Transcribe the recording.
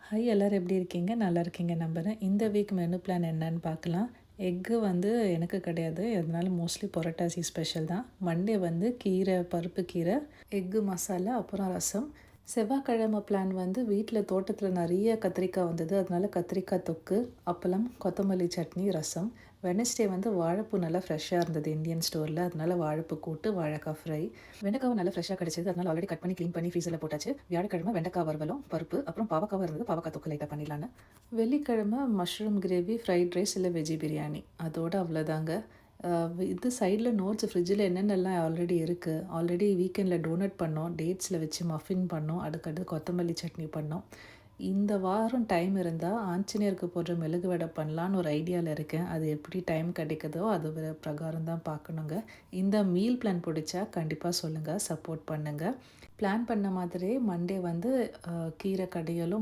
Hi எல்லாரும் எப்படி இருக்கீங்க? நல்லா இருக்கீங்க நம்புறேன். இந்த வீக் மெனு பிளான் என்னன்னு பார்க்கலாம். எக்கு வந்து எனக்கு கிடையாது. அதனால மோஸ்ட்லி புரட்டாசி ஸ்பெஷல் தான். மண்டே வந்து கீரை, பருப்பு கீரை, எக்கு மசாலா, அப்புறம் ரசம். செவ்வாய்க்கிழமை பிளான் வந்து வீட்டில் தோட்டத்தில் நிறைய கத்திரிக்காய் வந்தது. அதனால கத்திரிக்காய் தொக்கு, அப்பளம், கொத்தமல்லி சட்னி, ரசம். வெனஸ்டே வந்து வாழைப்பூ நல்லா ஃப்ரெஷ்ஷாக இருந்தது இந்தியன் ஸ்டோரில். அதனால வாழைப்பூ கூட்டு, வாழைக்காய் ஃப்ரை. வெண்டைக்காவும் நல்லா ஃப்ரெஷ்ஷாக கிடச்சிது. அதனால ஆல்ரெடி கட் பண்ணி க்ளீன் பண்ணி ஃப்ரீசரில் போட்டாச்சு. வியாழக்கிழமை வெண்டைக்காய் வறுவலும் பருப்பு, அப்புறம் பாவக்காவும் இருந்தது. பாவக்காய் தொக்கு லைட்டாக பண்ணிடலான்னு. வெள்ளிக்கிழமை மஷ்ரூம் கிரேவி, ஃப்ரைட் ரைஸ் இல்லை வெஜ்ஜி பிரியாணி. அதோட அவ்வளோதாங்க. இது சைடில் நோட்ஸ் ஃப்ரிட்ஜில் என்னென்னலாம் ஆல்ரெடி இருக்குது. ஆல்ரெடி வீக்கெண்டில் டோனட் பண்ணோம், டேட்ஸில் வச்சு மஃபின் பண்ணோம், அடுத்தடுத்து கொத்தமல்லி சட்னி பண்ணோம். இந்த வாரம் டைம் இருந்தால் ஆஞ்சநேயருக்கு போடுற மெழுகு வடை பண்ணலான்னு ஒரு ஐடியாவில் இருக்கேன். அது எப்படி டைம் கிடைக்குதோ அது பிரகாரம் தான் பார்க்கணுங்க. இந்த மீல் பிளான் பிடிச்சா கண்டிப்பாக சொல்லுங்கள், சப்போர்ட் பண்ணுங்கள். பிளான் பண்ண மாதிரியே மண்டே வந்து கீரை கடையலும்